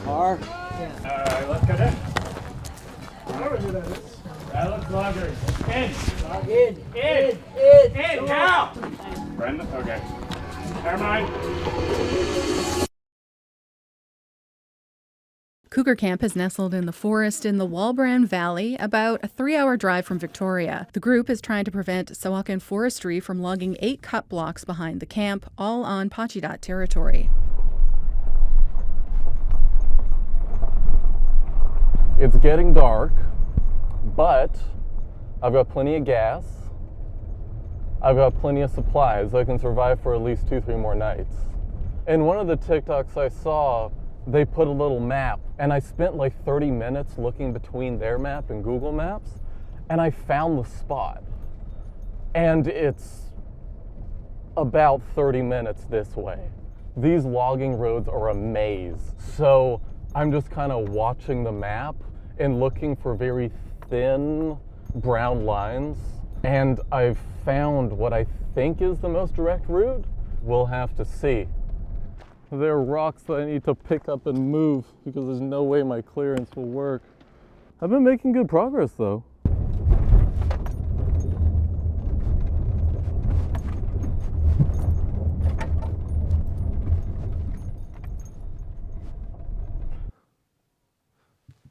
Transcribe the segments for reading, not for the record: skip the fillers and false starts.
Car? Yeah. Let's go down. That looks loggers. In, now! Brenda? Okay. Never mind. Cougar Camp is nestled in the forest in the Walbrand Valley, about a 3-hour drive from Victoria. The group is trying to prevent Sawakan Forestry from logging 8 cut blocks behind the camp, all on Pachidat territory. It's getting dark, but I've got plenty of gas. I've got plenty of supplies. I can survive for at least 2-3 more nights. In one of the TikToks I saw, they put a little map, and I spent like 30 minutes looking between their map and Google Maps, and I found the spot. And it's about 30 minutes this way. These logging roads are a maze. So I'm just kind of watching the map and looking for very thin brown lines. And I've found what I think is the most direct route. We'll have to see. There are rocks that I need to pick up and move because there's no way my clearance will work. I've been making good progress though.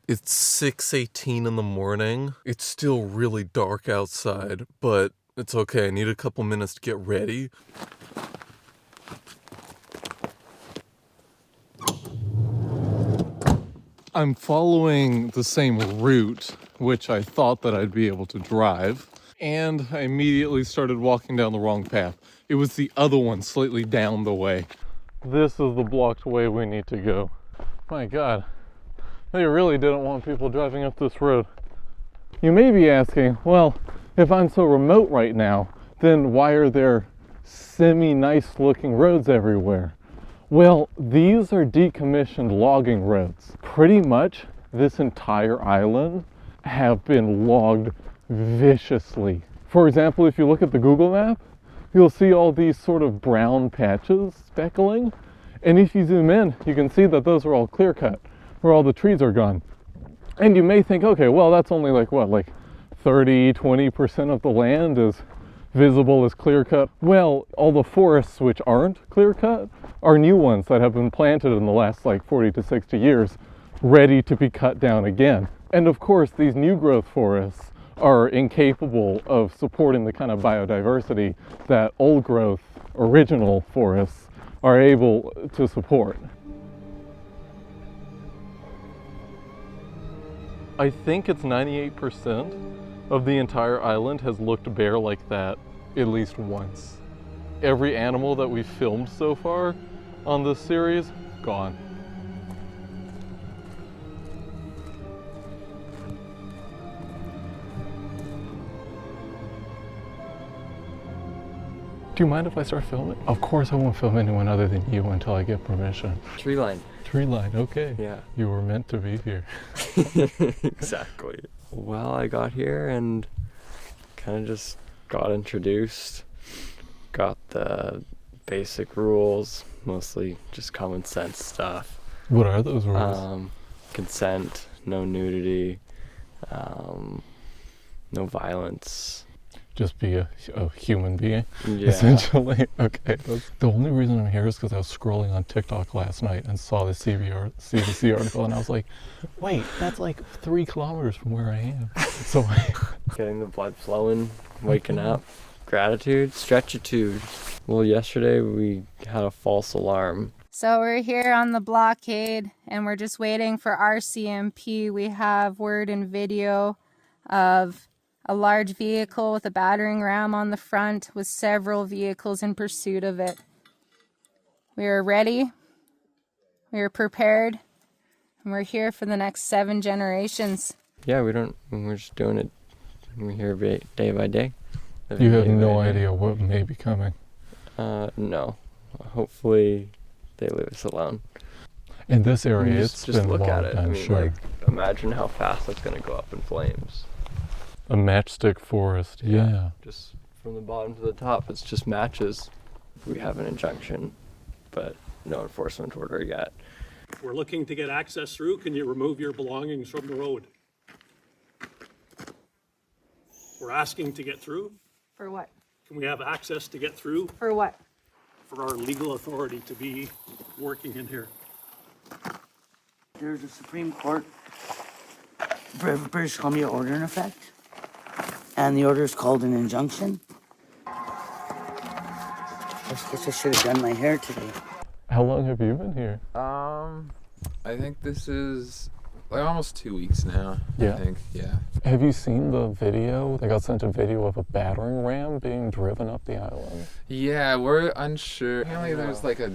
It's 6:18 in the morning. It's still really dark outside, but it's okay. I need a couple minutes to get ready. I'm following the same route, which I thought that I'd be able to drive, and I immediately started walking down the wrong path. It was the other one slightly down the way. This is the blocked way we need to go. My God, they really didn't want people driving up this road. You may be asking, well, if I'm so remote right now, then why are there semi-nice looking roads everywhere? Well, these are decommissioned logging roads. Pretty much this entire island have been logged viciously. For example, if you look at the Google map, you'll see all these sort of brown patches speckling. And if you zoom in, you can see that those are all clear cut, where all the trees are gone. And you may think, okay, well, that's only like what, like 30-20% of the land is visible as clear cut. Well, all the forests which aren't clear cut are new ones that have been planted in the last like 40 to 60 years, ready to be cut down again. And of course, these new growth forests are incapable of supporting the kind of biodiversity that old growth original forests are able to support. I think it's 98% of the entire island has looked bare like that at least once. Every animal that we've filmed so far on this series, gone. Do you mind if I start filming? Of course I won't film anyone other than you until I get permission. Tree line. Tree line, okay. Yeah. You were meant to be here. Exactly. Well, I got here and kind of just got introduced, got the basic rules, mostly just common sense stuff. What are those rules? Consent, no nudity, no violence. Just be a human being, Yeah. essentially. Okay. The only reason I'm here is because I was scrolling on TikTok last night and saw the CBC article, and I was like, wait, that's like 3 kilometers from where I am. So Getting the blood flowing, waking up, gratitude, stretchitude. Well, yesterday we had a false alarm. So we're here on the blockade and we're just waiting for RCMP. We have word and video of a large vehicle with a battering ram on the front with several vehicles in pursuit of it. We are ready, we are prepared, and we're here for the next 7 generations. Yeah, we're just doing it. We're here day by day. you have no idea what may be coming. No. Hopefully they leave us alone. In this area, just been look logged, at it. I'm sure. Like, imagine how fast it's going to go up in flames. A matchstick forest, yeah. Just from the bottom to the top, it's just matches. We have an injunction, but no enforcement order yet. We're looking to get access through. Can you remove your belongings from the road? We're asking to get through. For what? Can we have access to get through For what? for our legal authority to be working in here? There's a Supreme Court British Columbia order in effect, and the order is called an injunction. I guess I should have done my hair today. How long have you been here? I think this is like almost 2 weeks now. Yeah. I think, yeah. Have you seen the video? They got sent a video of a battering ram being driven up the island. Yeah, we're unsure. Apparently there's like a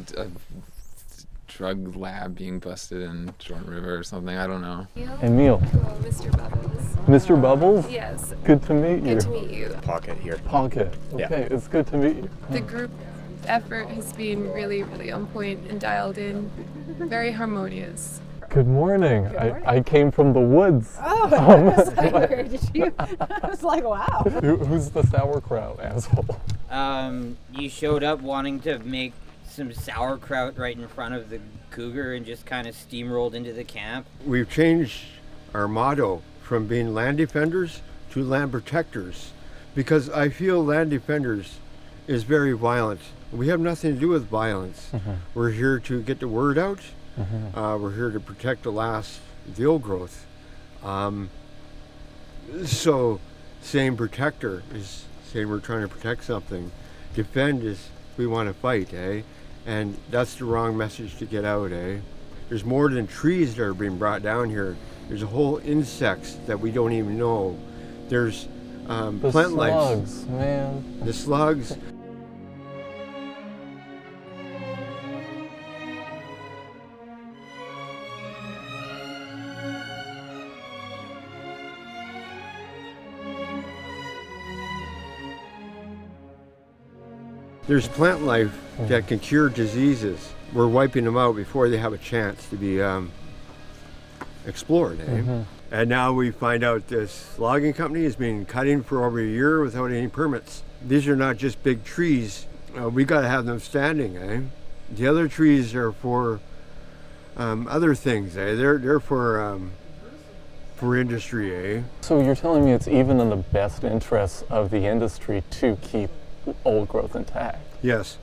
drug lab being busted in Jordan River or something. I don't know. Emil. Mr. Bubbles. Mr. Bubbles? Yes. Good to meet you. Good to meet you. Pocket here. Pocket. Okay, it's good to meet you. The group effort has been really, really on point and dialed in. Very harmonious. Good morning. I came from the woods. Oh, I was like, where did you? I was like, wow. Who's the sauerkraut asshole? You showed up wanting to make some sauerkraut right in front of the Cougar and just kind of steamrolled into the camp. We've changed our motto from being land defenders to land protectors because I feel land defenders is very violent. We have nothing to do with violence. Mm-hmm. We're here to get the word out. Mm-hmm. We're here to protect the old growth. So saying protector is saying we're trying to protect something. Defend is we want to fight, eh? And that's the wrong message to get out, eh? There's more than trees that are being brought down here. There's a whole insects that we don't even know. There's The plant life. slugs, man. The slugs. There's plant life that can cure diseases. We're wiping them out before they have a chance to be explored. Eh? And now we find out this logging company has been cutting for over a year without any permits. These are not just big trees. We got to have them standing. Eh? The other trees are for other things. Eh? They're for industry. Eh? So you're telling me it's even in the best interests of the industry to keep old growth intact? Yes,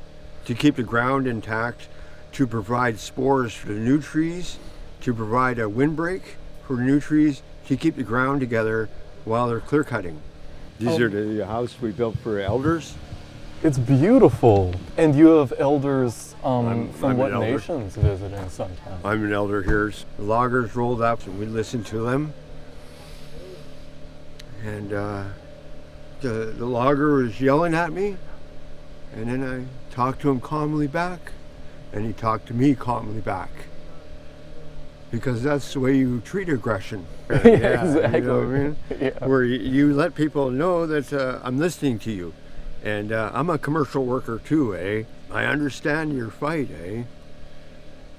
to keep the ground intact, to provide spores for the new trees, to provide a windbreak for new trees, to keep the ground together while they're clear cutting. These are the house we built for elders. It's beautiful. And you have elders from I'm what an elder. nations visiting sometimes? I'm an elder here. The loggers rolled up and we listened to them. And the logger was yelling at me, and then I talked to him calmly back, and he talked to me calmly back. Because that's the way you treat aggression. Yeah, exactly. You know what I mean? Yeah. Where you let people know that I'm listening to you. And I'm a commercial worker too, eh? I understand your fight, eh?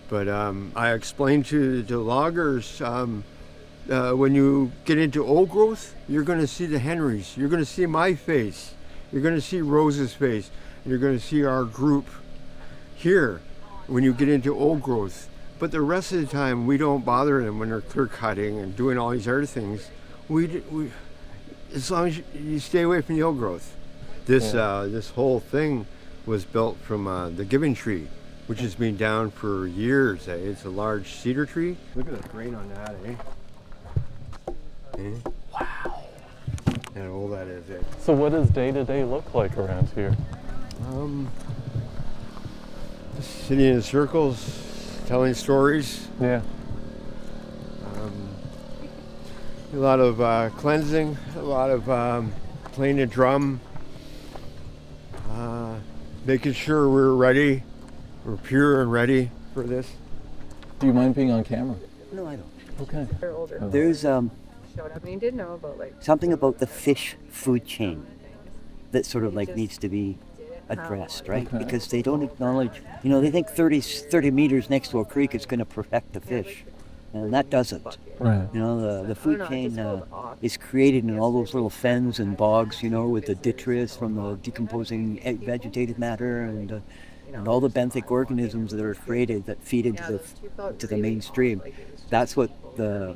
But I explained to the loggers, when you get into old growth, you're going to see the Henrys. You're going to see my face. You're going to see Rose's face. You're going to see our group here when you get into old growth. But the rest of the time, we don't bother them when they're clear cutting and doing all these other things. We as long as you stay away from the old growth. This whole thing was built from the giving tree, which has been down for years. Eh? It's a large cedar tree. Look at the grain on that, eh? Wow. And all that is it. So what does day-to-day look like around here? Just sitting in circles, telling stories. Yeah. A lot of cleansing, a lot of playing the drum, making sure we're ready, we're pure and ready for this. Do you mind being on camera? No, I don't. Okay. They're older. There's Showed up and you did know about like something about the fish food chain that sort of like needs to be addressed, right? Okay. Because they don't acknowledge, they think 30 meters next to a creek is going to protect the fish. And that doesn't. Right. The food chain is created in all those little fens and bogs, with the detritus from the decomposing vegetative matter. And And all the benthic organisms that are afraid that feed into the mainstream, that's what the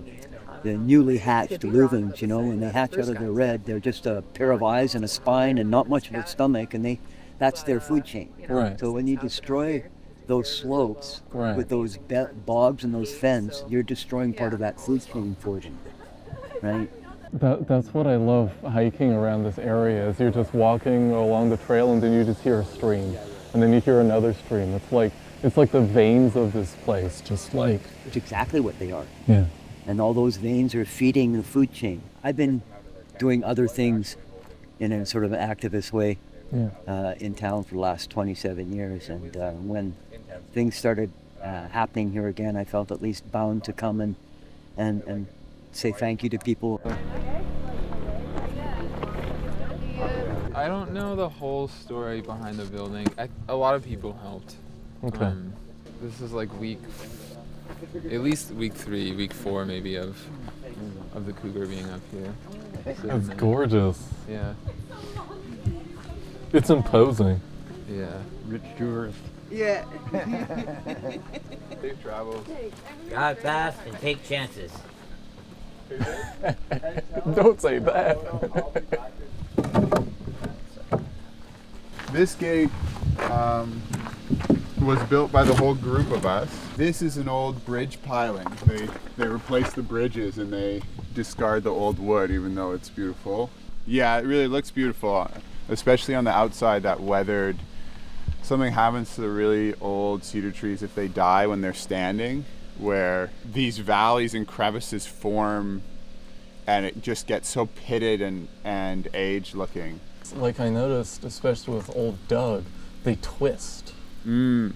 newly hatched luvins, you know, when they hatch out of their red, they're just a pair of eyes and a spine and not much of a stomach, and that's their food chain. Right. So when you destroy those slopes with those bogs and those fens, you're destroying part of that food chain for them, right? That's what I love hiking around this area, is you're just walking along the trail and then you just hear a stream, and then you hear another stream. It's like the veins of this place, just like... It's exactly what they are. Yeah. And all those veins are feeding the food chain. I've been doing other things in a sort of activist way in town for the last 27 years. And when things started happening here again, I felt at least bound to come and say thank you to people. I don't know the whole story behind the building. A lot of people helped. Okay. This is like at least week 3, week 4 maybe of the Cougar being up here. It's gorgeous. Yeah. It's imposing. Yeah. Rich tourist. Yeah. Safe travels. Drive fast and take chances. Don't say that. This gate was built by the whole group of us. This is an old bridge piling. They replace the bridges and they discard the old wood, even though it's beautiful. Yeah, it really looks beautiful, especially on the outside, that weathered. Something happens to the really old cedar trees if they die when they're standing, where these valleys and crevices form and it just gets so pitted and aged looking. Like I noticed, especially with old Doug, they twist. And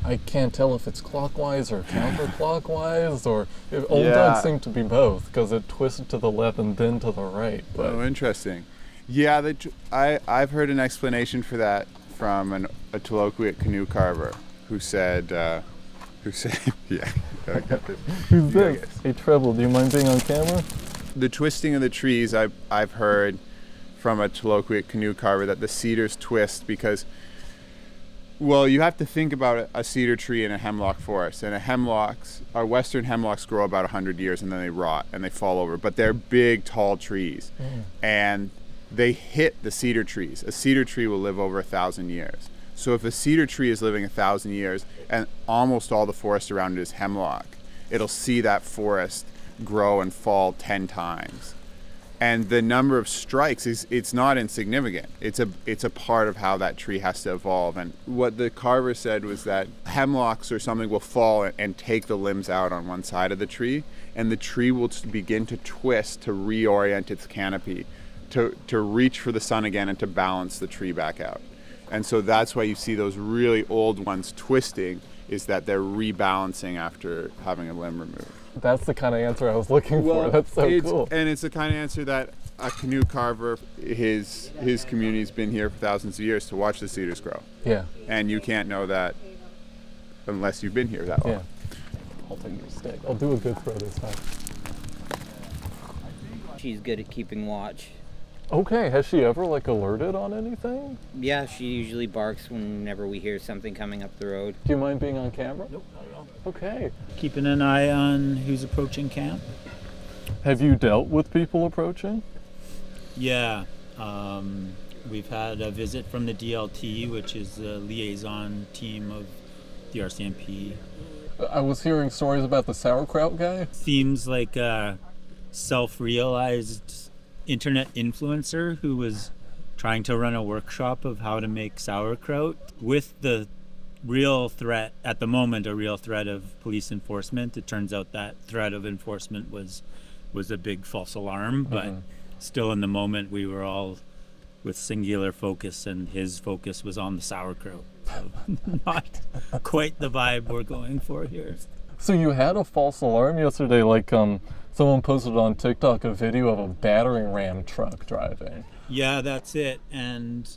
I can't tell if it's clockwise or counterclockwise, or old Doug seemed to be both, because it twisted to the left and then to the right. But oh, interesting. Yeah, I've heard an explanation for that from a Tloquet canoe carver who said, yeah, I got this. Who's this? Hey Treble, do you mind being on camera? The twisting of the trees, I've heard from a Tloquet canoe carver that the cedars twist because, well, you have to think about a cedar tree in a hemlock forest, and our western hemlocks grow about 100 years and then they rot and they fall over, but they're big, tall trees, and they hit the cedar trees. A cedar tree will live over 1,000 years. So if a cedar tree is living 1,000 years and almost all the forest around it is hemlock, it'll see that forest grow and fall 10 times. And the number of strikes it's not insignificant. It's a part of how that tree has to evolve. And what the carver said was that hemlocks or something will fall and take the limbs out on one side of the tree, and the tree will begin to twist to reorient its canopy, to reach for the sun again and to balance the tree back out. And so that's why you see those really old ones twisting, is that they're rebalancing after having a limb removed. That's the kind of answer I was looking for. That's so cool. And it's the kind of answer that a canoe carver, his community's been here for thousands of years to watch the cedars grow. Yeah. And you can't know that unless you've been here that long. Yeah. I'll take your stick. I'll do a good throw this time. She's good at keeping watch. Okay, has she ever alerted on anything? Yeah, she usually barks whenever we hear something coming up the road. Do you mind being on camera? Nope, not at all. Okay. Keeping an eye on who's approaching camp. Have you dealt with people approaching? Yeah, we've had a visit from the DLT, which is the liaison team of the RCMP. I was hearing stories about the sauerkraut guy. Seems like a self-realized internet influencer who was trying to run a workshop of how to make sauerkraut with the real threat, at the moment, a real threat of police enforcement. It turns out that threat of enforcement was a big false alarm, but still in the moment we were all with singular focus, and his focus was on the sauerkraut. So not quite the vibe we're going for here. So you had a false alarm yesterday, someone posted on TikTok a video of a battering ram truck driving. Yeah, that's it. And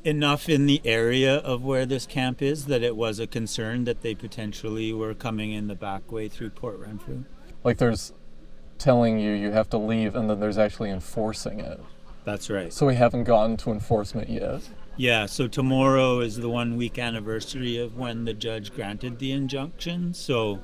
enough in the area of where this camp is that it was a concern that they potentially were coming in the back way through Port Renfrew. There's telling you have to leave, and then there's actually enforcing it. That's right. So we haven't gotten to enforcement yet. Yeah, so tomorrow is the 1 week anniversary of when the judge granted the injunction. So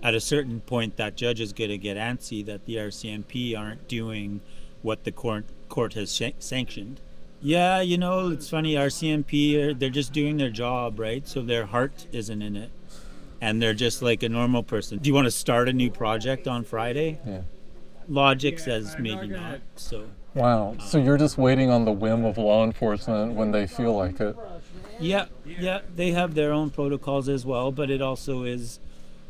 at a certain point, that judge is going to get antsy that the RCMP aren't doing what the court has sanctioned. Yeah, you know, it's funny, RCMP, they're just doing their job, right? So their heart isn't in it. And they're just like a normal person. Do you want to start a new project on Friday? Yeah. Logic says maybe not, so... Wow. So you're just waiting on the whim of law enforcement when they feel like it. Yeah, they have their own protocols as well, but it also is,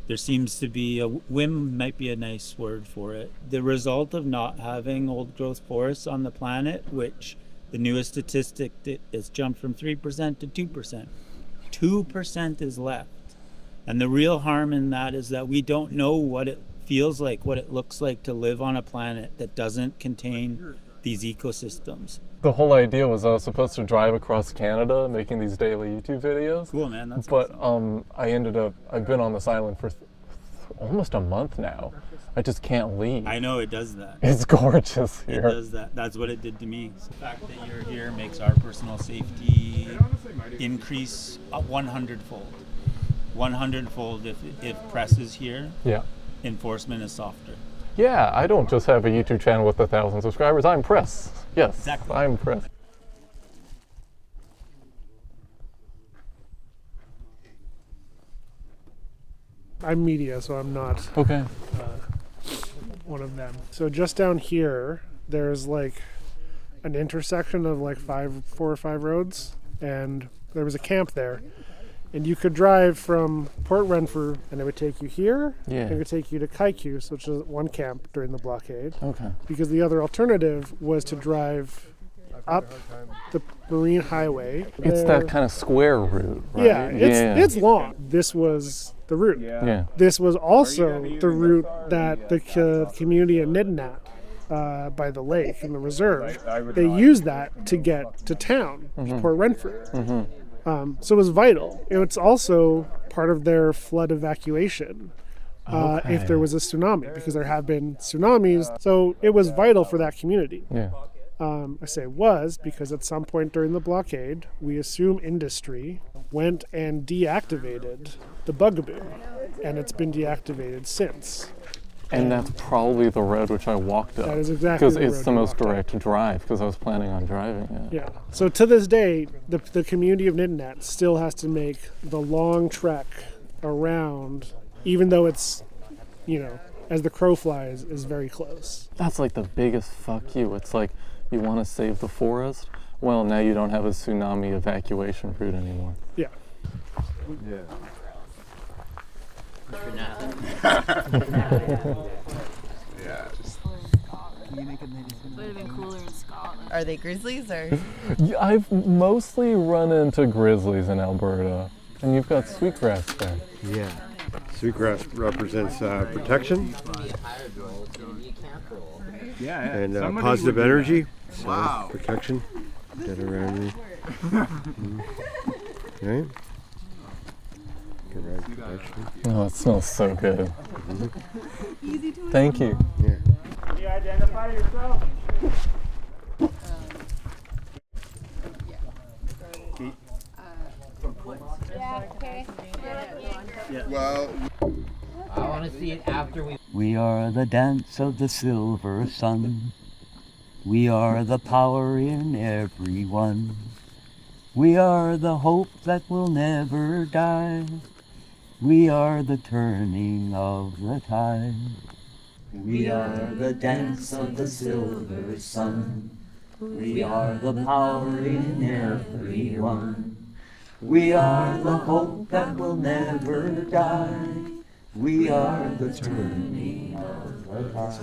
there seems to be a whim, might be a nice word for it. The result of not having old growth forests on the planet, which the newest statistic is jumped from 3% to 2%. 2% is left. And the real harm in that is that we don't know what it feels like, what it looks like to live on a planet that doesn't contain these ecosystems. The whole idea was I was supposed to drive across Canada making these daily YouTube videos. Cool, man. That's but awesome. I've been on this island for almost a month now. I just can't leave. I know, it does that. It's gorgeous here. It does that. That's what it did to me. The fact that you're here makes our personal safety increase 100-fold. 100-fold if press is here. Yeah. Enforcement is softer. Yeah, I don't just have a YouTube channel with 1,000 subscribers. I'm press. Yes, exactly. I'm press. I'm media, so I'm not okay. One of them. So just down here, there's like an intersection of like 4 or 5 roads, and there was a camp there. And you could drive from Port Renfrew, and it would take you here, yeah. and it would take you to Kaikus, which is one camp during the blockade. Okay. Because the other alternative was to drive up the Marine Highway. It's that kind of square route, right? Yeah, it's long. This was the route. Yeah. This was also the route that the community of Nidnat, by the lake in the reserve, they used that to get to town, Port Renfrew. Mm-hmm. So it was vital. It's also part of their flood evacuation if there was a tsunami, because there have been tsunamis. So it was vital for that community. Yeah. I say was because at some point during the blockade, we assume industry went and deactivated the bugaboo, and it's been deactivated since. And that's probably the road which I walked up. That is exactly because the it's road the you most walked up. direct drive, because I was planning on driving it. Yeah. So to this day, the community of Nidnat still has to make the long trek around, even though it's, as the crow flies, is very close. That's like the biggest fuck you. It's like, you want to save the forest? Well, now you don't have a tsunami evacuation route anymore. Yeah. Yeah. Yeah. Would have been cooler in Scotland. Are they grizzlies or? I've mostly run into grizzlies in Alberta, and you've got sweetgrass there. Yeah. Sweetgrass represents protection. Yeah. And positive energy. So wow. Protection. Get around me. Right? Get around protection. Oh, it smells so good. Thank you. Yeah. Can you identify yourself? Yeah, okay. Well, I want to see it after we... We are the dance of the silver sun. We are the power in everyone. We are the hope that will never die. We are the turning of the tide. We are the dance of the silver sun. We are the power in everyone. We are the hope that will never die. We are the turning of the tide.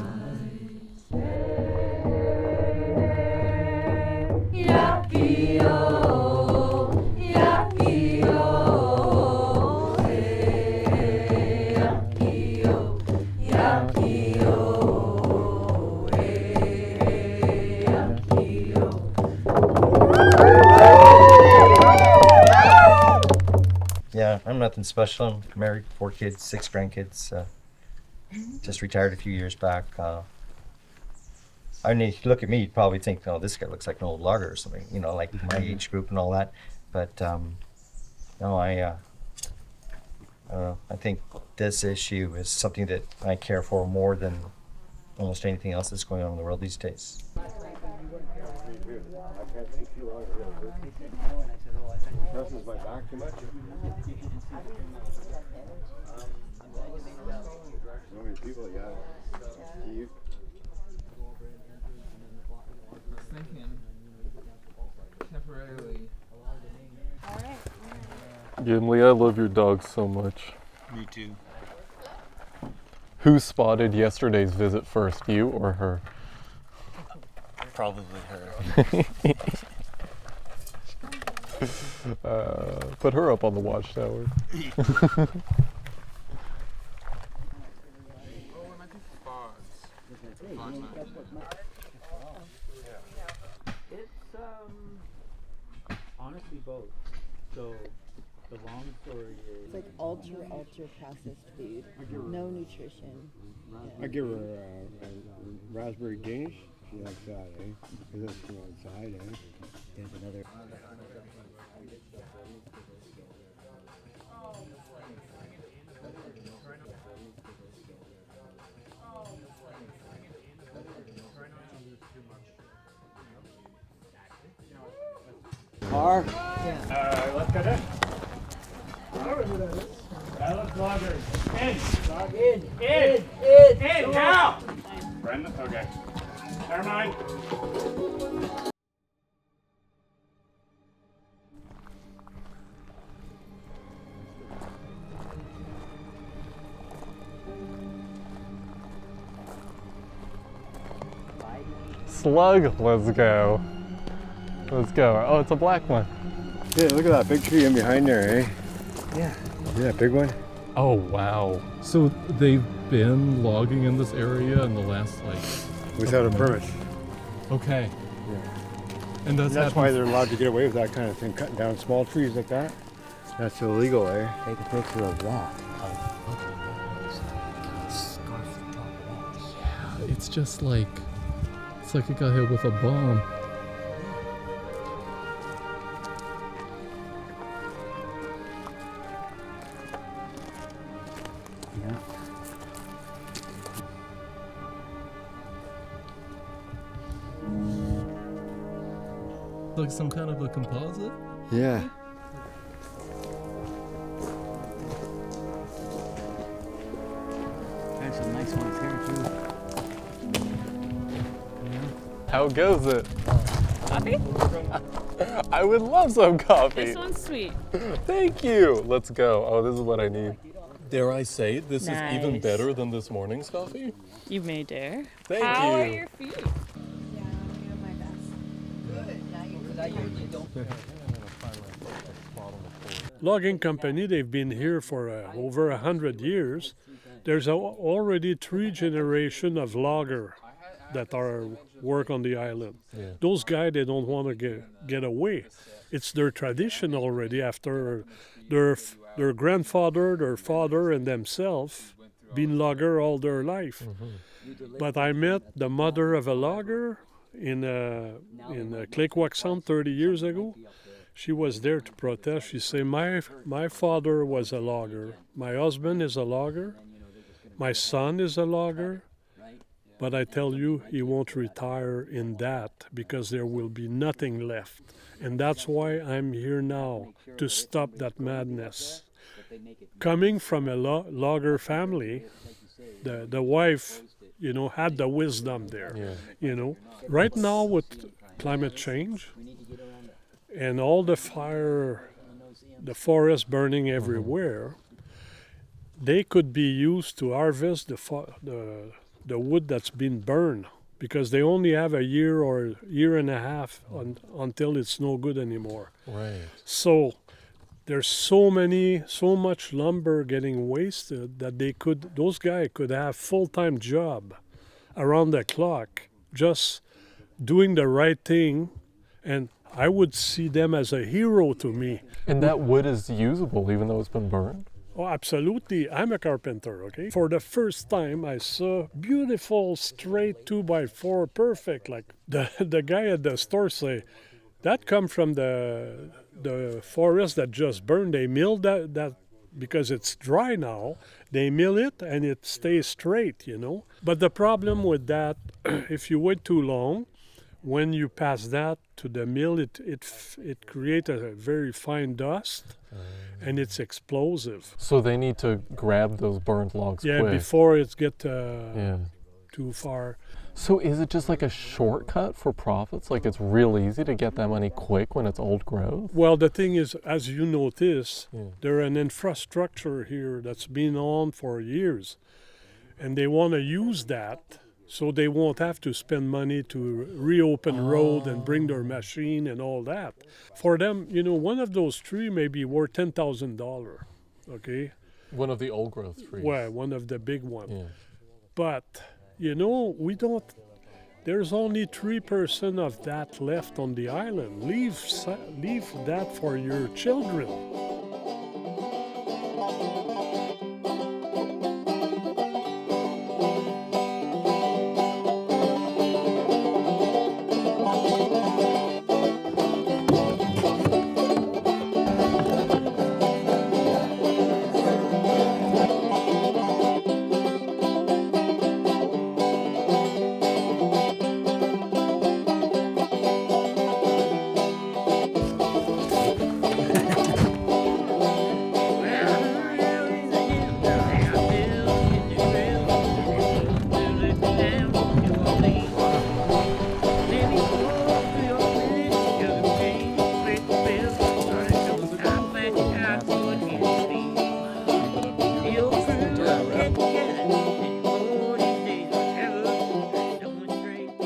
Yaki-o, yaki-o, hey, yaki-o, yaki-o, hey, yaki-o. Yeah, I'm nothing special. I'm married, 4 kids, 6 grandkids. Just retired a few years back. I mean, if you look at me, you'd probably think, oh, this guy looks like an old logger or something, you know, like my age group and all that. But no, I don't know. I think this issue is something that I care for more than almost anything else that's going on in the world these days. Temporarily. Gimli, I love your dog so much. Me too. Who spotted yesterday's visit first, you or her? Probably her. Put her up on the watchtower. It's honestly both. So the long story is It's like ultra processed food. No nutrition. I give her a raspberry Danish. She likes that, eh? Because that's from outside, eh? There's another. Car? Let's go there. That looks loggers. In, now! Brenda? Okay. Never mind. Slug, let's go. Let's go. Oh, it's a black one. Yeah, look at that big tree in behind there, eh? Yeah. See that big one? Oh, wow. So they've been logging in this area in the last, like... Without a permit. Okay. Yeah. And that's why they're allowed to get away with that kind of thing, cutting down small trees like that. That's illegal, eh? Take a picture of that. Yeah, it's just like... It's like it got hit with a bomb. Yeah. Like some kind of a composite? Yeah. There's some nice ones here too. How goes it? Coffee? I would love some coffee. This one's sweet. Thank you. Let's go. Oh, this is what I need. Dare I say, this is even Nice. better than this morning's coffee? You may dare. Thank How you. are your feet? Logging company, they've been here for over 100 years. There's already 3 generations of logger that are work on the island. Yeah. Those guys, they don't want to get away. It's their tradition already after their grandfather, their father, and themselves been logger all their life. But I met the mother of a logger in Clickwack Sound 30 years ago. She was there to protest. She said, my father was a logger. My husband is a logger. My son is a logger. But I tell you, he won't retire in that because there will be nothing left. And that's why I'm here now, to stop that madness. Coming from a logger family, the wife, had the wisdom there, Right now with climate change and all the fire, the forest burning everywhere, they could be used to harvest the wood that's been burned, because they only have a year or year and a half until it's no good anymore. Right. So there's so much lumber getting wasted that those guys could have full-time job around the clock, just doing the right thing, and I would see them as a hero to me. And that wood is usable even though it's been burned? Oh, absolutely. I'm a carpenter, okay? For the first time, I saw beautiful, straight 2x4, perfect. Like the guy at the store say, that come from the forest that just burned. They milled that because it's dry now. They mill it and it stays straight, you know? But the problem with that, if you wait too long, when you pass that to the mill, it creates a very fine dust, and it's explosive. So they need to grab those burned logs Yeah, quick. before it gets too far. So is it just like a shortcut for profits? Like it's real easy to get that money quick when it's old growth? Well, the thing is, as you notice, there's an infrastructure here that's been on for years, and they want to use that. So they won't have to spend money to reopen road and bring their machine and all that. For them, you know, one of those trees may be worth $10,000, okay? One of the old growth trees. Well, one of the big ones. Yeah. But, you know, there's only 3% of that left on the island. Leave that for your children.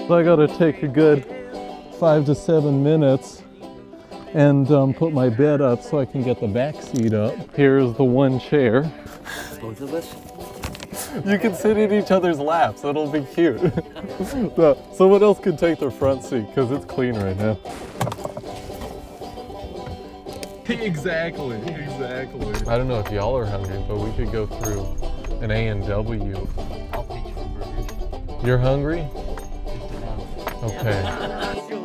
So I gotta take a good 5 to 7 minutes and put my bed up so I can get the back seat up. Here's the one chair. Both of us? You can sit in each other's laps, that'll be cute. So, someone else can take their front seat because it's clean right now. Exactly. I don't know if y'all are hungry, but we could go through an A&W. I'll pitch for burgers. You're hungry? Just enough. Okay.